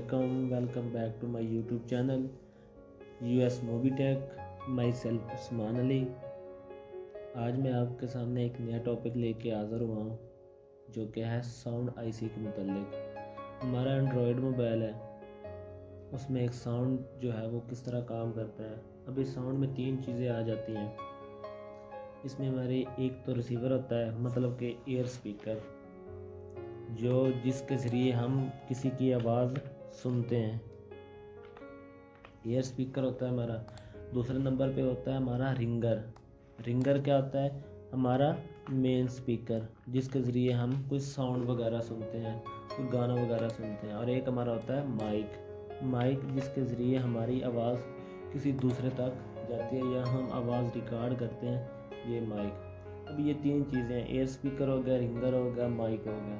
Welcome back to my YouTube channel US movie tech. Myself Usman Ali. आज मैं आपके सामने एक नया टॉपिक लेके हाज़िर हुआ हूँ जो कि है साउंड आईसी के मुतल्लिक। हमारा एंड्रॉयड मोबाइल है, उसमें एक साउंड जो है वो किस तरह काम करता है। अब इस साउंड में 3 चीज़ें आ जाती हैं। इसमें हमारी एक तो रिसीवर होता है, मतलब कि एयर स्पीकर, जिसके ज़रिए हम किसी की आवाज़ सुनते हैं। एयर स्पीकर होता है हमारा। दूसरे नंबर पे होता है हमारा रिंगर। रिंगर क्या होता है? हमारा मेन स्पीकर, जिसके ज़रिए हम कोई साउंड वगैरह सुनते हैं, कोई गाना वगैरह सुनते हैं। और एक हमारा होता है माइक, जिसके ज़रिए हमारी आवाज़ किसी दूसरे तक जाती है या हम आवाज़ रिकॉर्ड करते हैं, ये माइक। अब ये 3 चीज़ें हैं, एयर स्पीकर हो गया, रिंगर हो गया, माइक हो गया।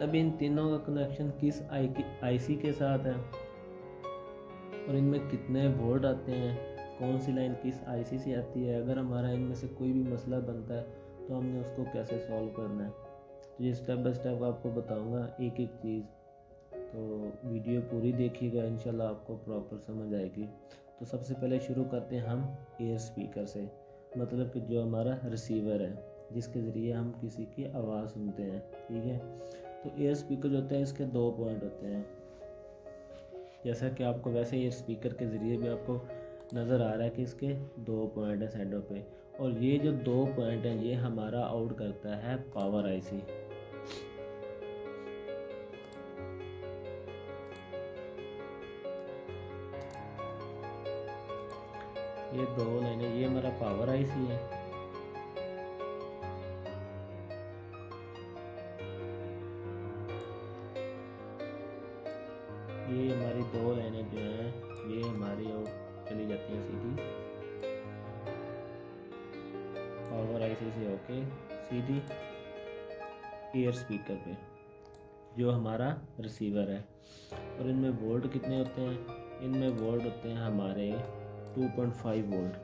अब इन तीनों का कनेक्शन किस आईसी के साथ है और इनमें कितने वोल्ट आते हैं, कौन सी लाइन किस आईसी से आती है। अगर हमारा इनमें से कोई भी मसला बनता है तो हमने उसको कैसे सॉल्व करना है, तो ये स्टेप बाय स्टेप आपको बताऊंगा एक एक चीज़। तो वीडियो पूरी देखिएगा, इंशाल्लाह आपको प्रॉपर समझ आएगी। तो सबसे पहले शुरू करते हैं हम एयर स्पीकर से, मतलब कि जो हमारा रिसीवर है, जिसके ज़रिए हम किसी की आवाज़ सुनते हैं। ठीक है, तो एयर स्पीकर जो होता है इसके 2 पॉइंट होते हैं। जैसा कि आपको वैसे एयर स्पीकर के ज़रिए भी आपको नज़र आ रहा है कि इसके 2 पॉइंट हैं साइडों पे, और ये जो 2 पॉइंट हैं ये हमारा आउट करता है पावर आईसी। ये 2 लाइनें, ये हमारा पावर आईसी है। ये हमारी 2 लाइनें जो हैं ये हमारी और चली जाती हैं सीधी पावर आईसी से होके सीधी एयर स्पीकर पे, जो हमारा रिसीवर है। और इनमें वोल्ट कितने होते हैं? इनमें वोल्ट होते हैं हमारे 2.5 वोल्ट।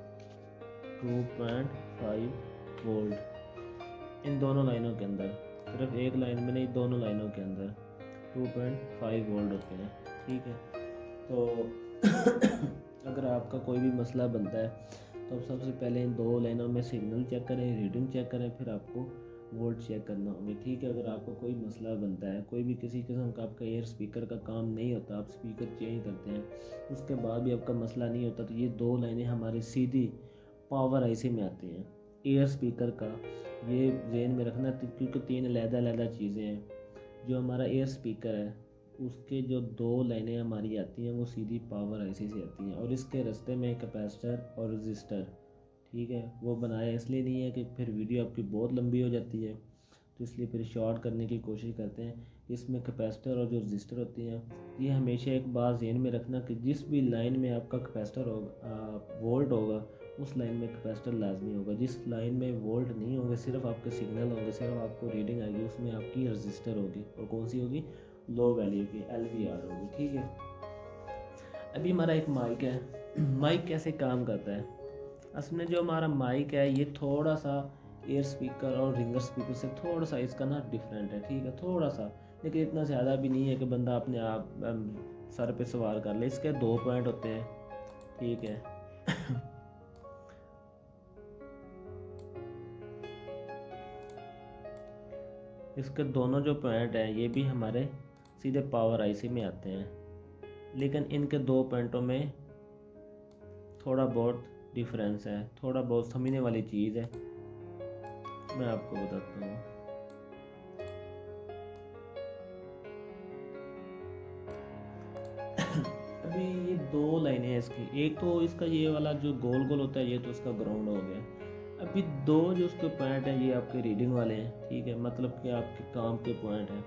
2.5 वोल्ट इन दोनों लाइनों के अंदर, सिर्फ एक लाइन में नहीं, दोनों लाइनों के अंदर 2.5 वोल्ट होते हैं। ठीक है, तो अगर आपका कोई भी मसला बनता है तो आप सबसे पहले इन 2 लाइनों में सिग्नल चेक करें, रीडिंग चेक करें, फिर आपको वोल्ट चेक करना होगा। ठीक है, अगर आपको कोई मसला बनता है, कोई भी किसी किस्म का आपका एयर स्पीकर का काम नहीं होता, आप स्पीकर चेंज करते हैं, उसके बाद भी आपका मसला नहीं होता, तो ये 2 लाइनें हमारी सीधी पावर आईसी में आती हैं। एयर स्पीकर का ये ज़हन में रखना, क्योंकि 3 अलग-अलग चीज़ें हैं। जो हमारा एयर स्पीकर है उसके जो 2 लाइनें हमारी आती हैं वो सीधी पावर आईसी से आती हैं, और इसके रास्ते में कैपेसिटर और रजिस्टर, ठीक है, वो बनाया इसलिए नहीं है कि फिर वीडियो आपकी बहुत लंबी हो जाती है, तो इसलिए फिर शॉर्ट करने की कोशिश करते हैं। इसमें कैपेसिटर और जो रजिस्टर होती हैं, ये हमेशा एक बात ज़हन में रखना कि जिस भी लाइन में आपका कैपेसिटर होगा, वोल्ट होगा, उस लाइन में कैपेसिटर लाजमी होगा। जिस लाइन में वोल्ट नहीं होंगे, सिर्फ आपके सिग्नल होंगे, सिर्फ आपको रीडिंग आएगी, उसमें आपकी रजिस्टर होगी। और कौन सी होगी? लो वैल्यू की LVR होगी। ठीक है, अभी हमारा एक माइक है। माइक कैसे काम करता है? असल में जो हमारा माइक है ये थोड़ा सा एयर स्पीकर और रिंगर स्पीकर से थोड़ा सा इसका ना डिफरेंट है। ठीक है, थोड़ा सा, लेकिन इतना ज़्यादा भी नहीं है कि बंदा अपने आप सर पे सवार कर ले। इसके 2 पॉइंट होते हैं। ठीक है इसके दोनों जो पॉइंट हैं ये भी हमारे सीधे पावर आईसी में आते हैं, लेकिन इनके 2 पॉइंटों में थोड़ा बहुत डिफरेंस है, थोड़ा बहुत समझने वाली चीज़ है, मैं आपको बताता हूँ। अभी ये 2 लाइनें हैं इसकी। एक तो इसका ये वाला जो गोल गोल होता है, ये तो इसका ग्राउंड हो गया। अभी 2 जो उसके पॉइंट हैं ये आपके रीडिंग वाले हैं। ठीक है, मतलब कि आपके काम के पॉइंट हैं।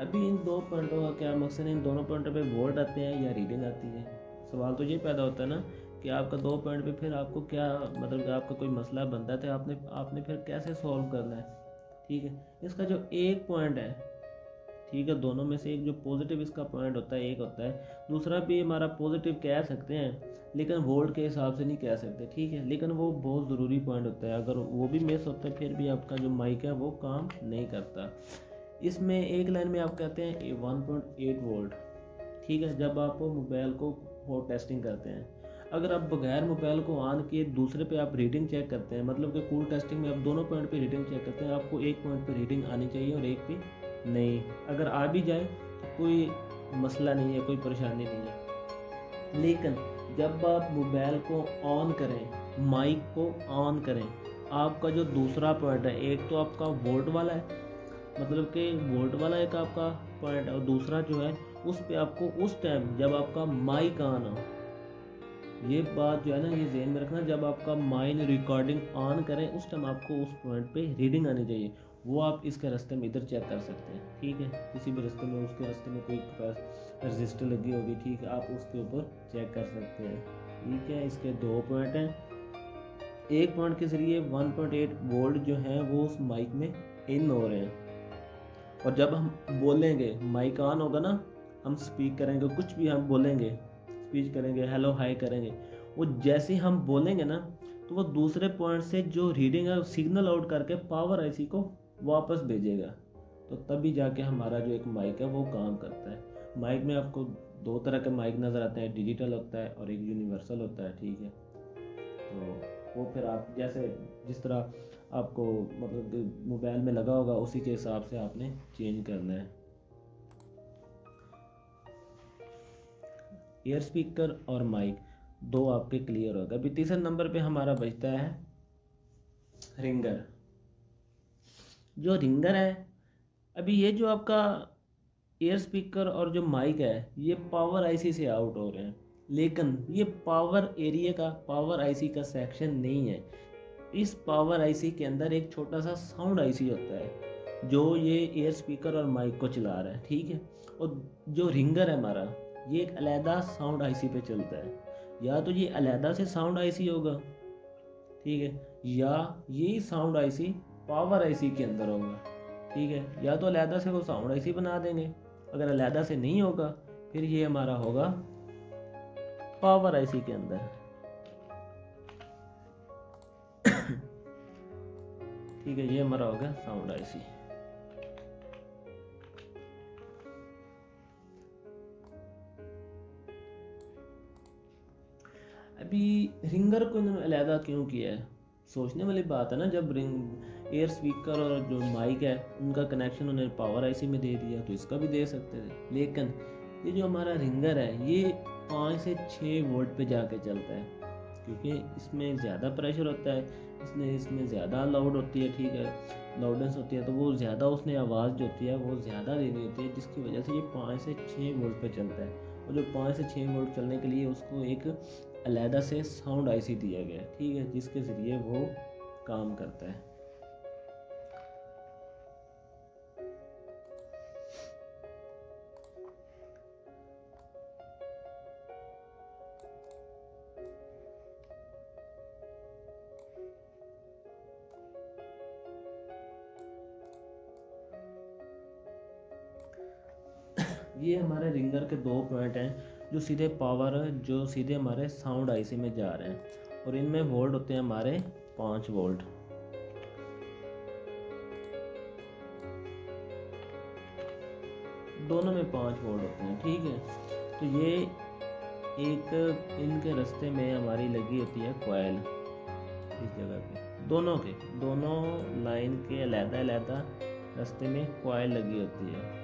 अभी इन 2 पॉइंटों का क्या मकसद है? इन दोनों पॉइंटों पे वोल्ट आते हैं या रीडिंग आती है? सवाल तो ये पैदा होता है ना कि आपका 2 पॉइंट पे फिर आपको क्या, मतलब कि आपका कोई मसला बनता है तो आपने फिर कैसे सॉल्व करना है। ठीक है, इसका जो एक पॉइंट है, ठीक है, दोनों में से एक जो पॉजिटिव इसका पॉइंट होता है एक होता है, दूसरा भी हमारा पॉजिटिव कह सकते हैं, लेकिन वोल्ट के हिसाब से नहीं कह सकते। ठीक है, लेकिन वो बहुत ज़रूरी पॉइंट होता है। अगर वो भी मिस होता है फिर भी आपका जो माइक है वो काम नहीं करता। इसमें एक लाइन में आप कहते हैं 1.8 वोल्ट, ठीक है, जब आप मोबाइल को हॉट टेस्टिंग करते हैं, अगर आप बगैर मोबाइल को ऑन किए दूसरे पे आप रीडिंग चेक करते हैं, मतलब कि कूल टेस्टिंग में आप दोनों पॉइंट पे रीडिंग चेक करते हैं, आपको एक पॉइंट पे रीडिंग आनी चाहिए और एक पे नहीं। अगर आ भी जाए तो कोई मसला नहीं है, कोई परेशानी नहीं है। लेकिन जब आप मोबाइल को ऑन करें, माइक को ऑन करें, आपका जो दूसरा पॉइंट है, एक तो आपका वोल्ट वाला है, मतलब कि वोल्ट वाला एक आपका पॉइंट है, और दूसरा जो है उस पे आपको उस टाइम जब आपका माइक ऑन हो, ये बात जो है ना ये ध्यान में रखना, जब आपका माइक रिकॉर्डिंग ऑन करें उस टाइम आपको उस पॉइंट पे रीडिंग आनी चाहिए। वो आप इसके रास्ते में इधर चेक कर सकते हैं, ठीक है, किसी भी रास्ते में, उसके रास्ते में कोई रजिस्टर लगी होगी, ठीक है, आप उसके ऊपर चेक कर सकते हैं, ठीक है। इसके दो पॉइंट हैं, एक पॉइंट के ज़रिए 1.8 वोल्ट जो है वो उस माइक में इन हो रहे हैं, और जब हम बोलेंगे माइक ऑन होगा ना, हम स्पीक करेंगे, कुछ भी हम बोलेंगे, स्पीच करेंगे, हेलो हाई करेंगे, वो जैसे ही हम बोलेंगे ना तो वो दूसरे पॉइंट से जो रीडिंग है सिग्नल आउट करके पावर आईसी को वापस भेजेगा, तो तभी जाके हमारा जो एक माइक है वो काम करता है। माइक में आपको दो तरह के माइक नज़र आते हैं, डिजिटल होता है और एक यूनिवर्सल होता है, ठीक है। तो वो फिर आप जैसे जिस तरह आपको मतलब मोबाइल में लगा होगा उसी के हिसाब से आपने चेंज करना है। ईयर स्पीकर और माइक दो आपके क्लियर होगा। अभी तीसरे नंबर पे हमारा बचता है रिंगर। जो रिंगर है, अभी ये जो आपका ईयर स्पीकर और जो माइक है ये पावर आईसी से आउट हो रहे हैं, लेकिन ये पावर एरिया का, पावर आईसी का सेक्शन नहीं है। इस पावर आईसी के अंदर एक छोटा सा साउंड आईसी होता है जो ये एयर स्पीकर और माइक को चला रहा है, ठीक है। और जो रिंगर है हमारा, ये एक अलहदा साउंड आईसी पे चलता है, या तो ये अलहदा से साउंड आईसी होगा, ठीक है, या ये साउंड आईसी पावर आईसी के अंदर होगा, ठीक है। या तो अलहदा से वो साउंड आईसी बना देंगे, अगर अलहदा से नहीं होगा फिर ये हमारा होगा पावर आईसी के अंदर, ठीक है। ये हमारा हो गया साउंड आईसी। अभी रिंगर को इन्होंने अलहदा क्यों किया है, सोचने वाली बात है ना। जब रिंग एयर स्पीकर और जो माइक है उनका कनेक्शन उन्होंने पावर आईसी में दे दिया तो इसका भी दे सकते थे, लेकिन ये जो हमारा रिंगर है ये 5 से 6 वोल्ट पे जाके चलता है, क्योंकि इसमें ज़्यादा प्रेशर होता है, इसमें ज़्यादा लाउड होती है, ठीक है, लाउडनेस होती है, तो वो ज़्यादा उसने आवाज़ जो होती है वो ज़्यादा देनी होती है, जिसकी वजह से ये 5 से 6 वोल्ट पे चलता है। और जो 5 से 6 वोल्ट चलने के लिए उसको एक अलहदा से साउंड आईसी दिया गया है, ठीक है, जिसके ज़रिए वो काम करता है। ये हमारे रिंगर के दो पॉइंट हैं जो सीधे पावर, जो सीधे हमारे साउंड आईसी में जा रहे हैं, और इनमें वोल्ट होते हैं हमारे 5 वोल्ट। दोनों में 5 वोल्ट होते हैं, ठीक है। तो ये एक इनके रास्ते में हमारी लगी होती है कॉइल, इस जगह पे दोनों लाइन के अलहदा अलहदा रास्ते में कॉइल लगी होती है।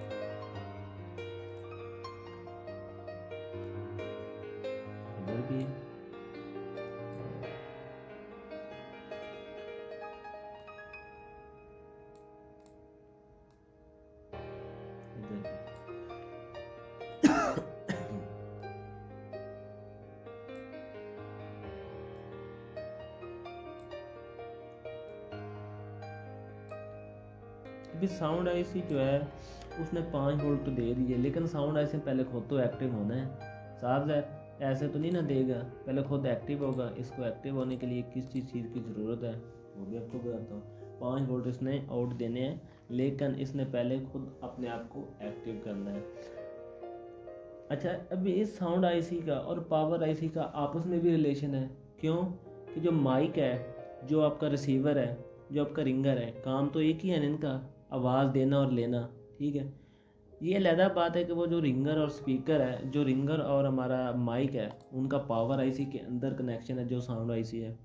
इधर भी है, इधर भी। अभी साउंड आईसी जो है उसने 5 वोल्ट तो दे दिए, लेकिन साउंड आईसी पहले खुद तो एक्टिव होना है, साफ है, ऐसे तो नहीं ना देगा, पहले खुद एक्टिव होगा। इसको एक्टिव होने के लिए किस चीज़ की ज़रूरत है वो भी आपको बताता हूँ। 5 वोल्ट इसने आउट देने हैं, लेकिन इसने पहले खुद अपने आप को एक्टिव करना है। अच्छा, अभी इस साउंड आईसी का और पावर आईसी का आपस में भी रिलेशन है, क्यों कि जो माइक है, जो आपका रिसीवर है, जो आपका रिंगर है, काम तो एक ही है ना इनका, आवाज़ देना और लेना, ठीक है। ये अलहदा बात है कि वो जो रिंगर और स्पीकर है, जो रिंगर और हमारा माइक है, उनका पावर आईसी के अंदर कनेक्शन है जो साउंड आईसी है।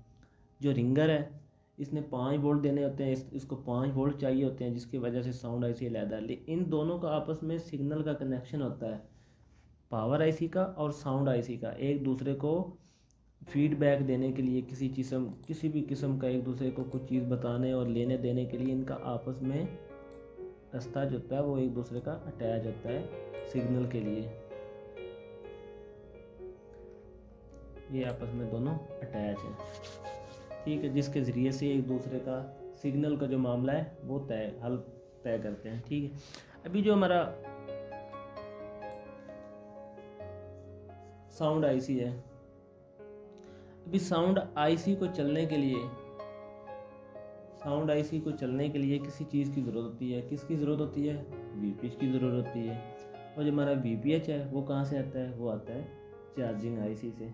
जो रिंगर है इसने 5 वोल्ट देने होते हैं, इसको 5 वोल्ट चाहिए होते हैं, जिसकी वजह से साउंड आईसी अलहदा है। इन दोनों का आपस में सिग्नल का कनेक्शन होता है, पावर आईसी का और साउंड आईसी का, एक दूसरे को फीडबैक देने के लिए, किसी भी किस्म का एक दूसरे को कुछ चीज़ बताने और लेने देने के लिए इनका आपस में रास्ता जो होता है वो एक दूसरे का अटैच होता है सिग्नल के लिए। ये आपस में दोनों अटैच है, ठीक है, जिसके ज़रिए से एक दूसरे का सिग्नल का जो मामला है वो हल तय करते हैं, ठीक है। अभी जो हमारा साउंड आईसी है, अभी साउंड आईसी को चलने के लिए किसी चीज़ की ज़रूरत होती है। किसकी ज़रूरत होती है? वीपीएच की ज़रूरत होती है। और जो हमारा वीपीएच है वो कहाँ से आता है? वो आता है चार्जिंग आईसी से।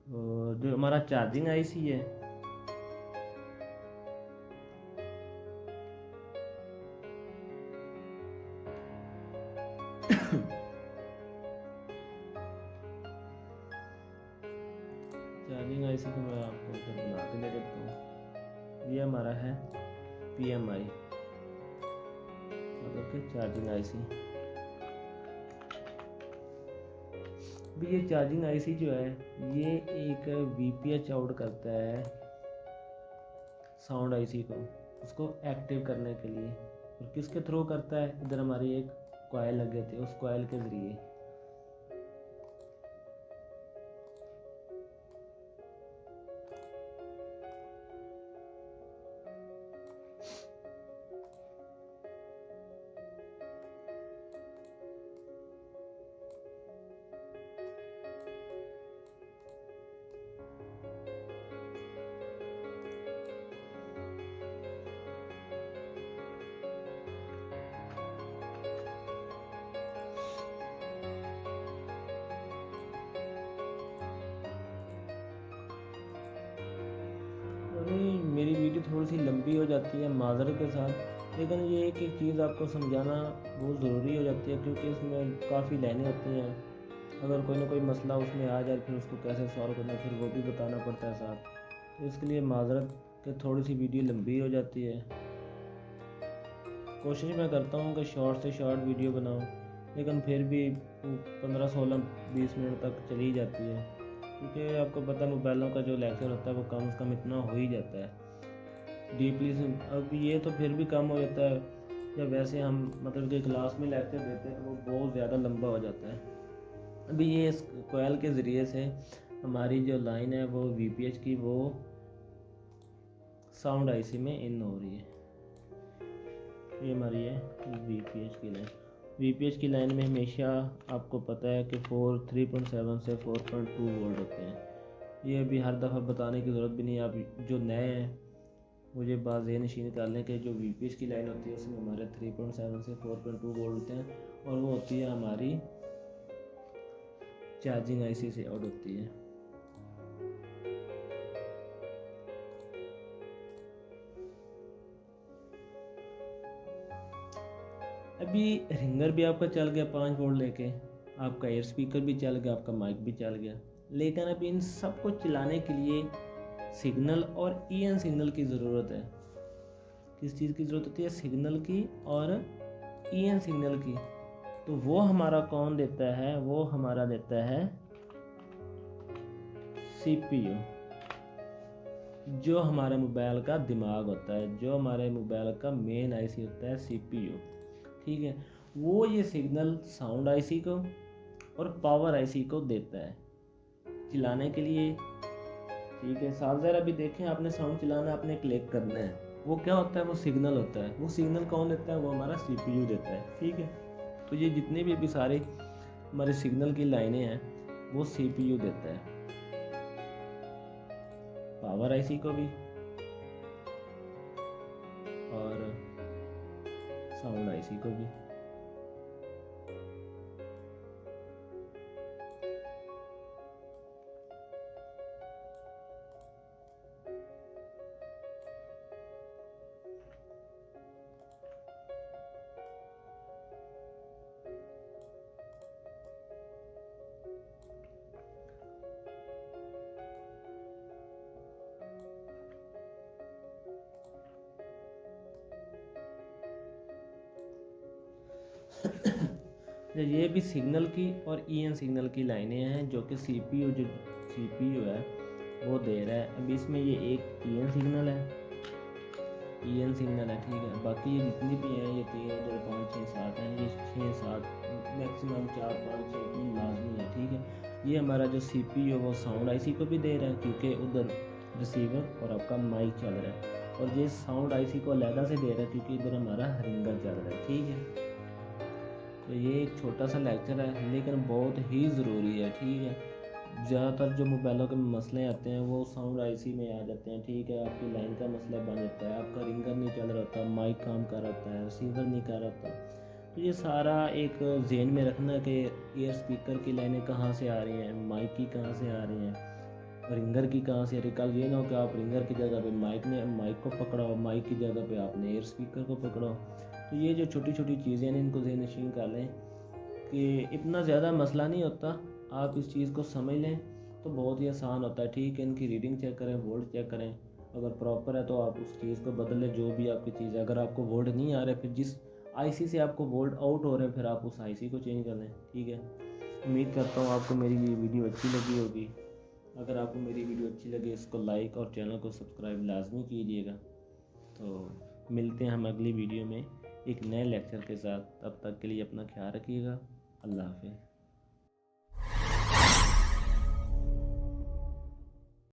तो जो हमारा चार्जिंग आईसी है चार्जिंग आईसी को मैं आपको इधर बना के ले देता हूँ। ये हमारा है पीएमआई, मतलब कि चार्जिंग आईसी। अभी ये चार्जिंग आईसी जो है ये एक वीपीएच आउट करता है साउंड आईसी को, उसको एक्टिव करने के लिए। और किसके थ्रू करता है? इधर हमारी एक कॉइल लगे थे, उस कॉइल के ज़रिए। नहीं, मेरी वीडियो थोड़ी सी लंबी हो जाती है माज़रत के साथ, लेकिन ये एक एक चीज़ आपको समझाना बहुत ज़रूरी हो जाती है, क्योंकि इसमें काफ़ी लाइनें होती हैं। अगर कोई ना कोई मसला उसमें आ जाए फिर उसको कैसे सॉल्व करना, फिर वो भी बताना पड़ता है साथ। तो इसके लिए माज़रत कि थोड़ी सी वीडियो लंबी हो जाती है। कोशिश मैं करता हूँ कि शॉर्ट से शॉर्ट वीडियो बनाऊँ, लेकिन फिर भी 15, 16, 20 मिनट तक चली जाती है, क्योंकि आपको पता है मोबाइलों का जो लेक्चर होता है वो कम से कम इतना हो ही जाता है डीपली से। अब ये तो फिर भी कम हो जाता है, या वैसे हम मतलब कि क्लास में लेक्चर देते हैं तो वो बहुत ज़्यादा लंबा हो जाता है। अभी ये इस कोयल के ज़रिए से हमारी जो लाइन है वो वीपीएच की, वो साउंड आईसी में इन हो रही है। ये हमारी है वीपीएच की लाइन। वीपीएच की लाइन में हमेशा आपको पता है कि 3.7 से 4.2 वोल्ट होते हैं। ये अभी हर दफ़ा बताने की ज़रूरत भी नहीं है। आप जो नए हैं मुझे बात ये नशीन कर लें कि जो वीपीएच की लाइन होती है उसमें हमारे 3.7 से 4.2 वोल्ट होते हैं, और वो होती है हमारी चार्जिंग आईसी से आउट होती है। अभी रिंगर भी आपका चल गया 5 वोल्ट लेके, आपका एयर स्पीकर भी चल गया, आपका माइक भी चल गया, लेकिन अभी इन सब को चलाने के लिए सिग्नल और ईएन सिग्नल की ज़रूरत है। किस चीज़ की ज़रूरत होती है? सिग्नल की और ईएन सिग्नल की। तो वो हमारा कौन देता है? वो हमारा देता है सीपीयू, जो हमारे मोबाइल का दिमाग होता है, जो हमारे मोबाइल का मेन आईसी होता है सीपीयू, ठीक है। वो ये सिग्नल साउंड आईसी को और पावर आईसी को देता है चलाने के लिए, ठीक है। साथ ज़रा भी देखें, आपने साउंड चलाना, आपने क्लिक करना है, वो क्या होता है? वो सिग्नल होता है। वो सिग्नल कौन देता है? वो हमारा सीपीयू देता है, ठीक है। तो ये जितने भी अभी सारे हमारे सिग्नल की लाइनें हैं वो सीपीयू देता है, पावर आईसी को भी और साउंड आईसी को भी। तो ये भी सिग्नल की और EN सिग्नल की लाइनें हैं जो कि CPU है वो दे रहा है। अभी इसमें ये एक EN सिग्नल है, ठीक है। बाकी ये जितनी भी हैं, ये 3 2 5 6 7 हैं, ये 6 7 मैक्सिमम 4 5 6 की लाजमी है, ठीक है। ये हमारा जो CPU है वो साउंड IC को भी दे रहा है क्योंकि उधर रिसीवर और आपका माइक चल रहा है, और ये साउंड IC को अलहदा से दे रहा है क्योंकि इधर हमारा रिंगर चल रहा है, ठीक है। तो ये एक छोटा सा लेक्चर है लेकिन बहुत ही ज़रूरी है, ठीक है। ज़्यादातर जो मोबाइलों के मसले आते हैं वो साउंड IC में आ जाते हैं, ठीक है। आपकी लाइन का मसला बन जाता है, आपका रिंगर नहीं चल रहा होता, माइक काम कर रहा होता है, रिसीवर नहीं कर रहा होता। तो ये सारा एक जेन में रखना कि एयर स्पीकर की लाइनें कहाँ से आ रही हैं, माइक की कहाँ से आ रही हैं, रिंगर की कहाँ से आ रही है। कल ये ना हो कि आप रिंगर की जगह पे माइक को पकड़ाओ, माइक की जगह पे आपने एयर स्पीकर को पकड़ाओ। तो ये जो छोटी छोटी चीज़ें हैं इनको ज़हन नशीन कर लें कि इतना ज़्यादा मसला नहीं होता, आप इस चीज़ को समझ लें तो बहुत ही आसान होता है, ठीक है। इनकी रीडिंग चेक करें, वोल्ट चेक करें, अगर प्रॉपर है तो आप उस चीज़ को बदल लें, जो भी आपकी चीज़ है। अगर आपको वोल्ट नहीं आ रहे, फिर जिस IC से आपको वोल्ट आउट हो रहे हैं फिर आप उस IC को चेंज कर लें, ठीक है। उम्मीद करता हूँ आपको मेरी ये वीडियो अच्छी लगी होगी। अगर आपको मेरी वीडियो अच्छी लगे इसको लाइक और चैनल को सब्सक्राइब लाजमी कीजिएगा। तो मिलते हैं हम अगली वीडियो में एक नए लेक्चर के साथ, तब तक के लिए अपना ख्याल रखिएगा। अल्लाह हाफ़िज़।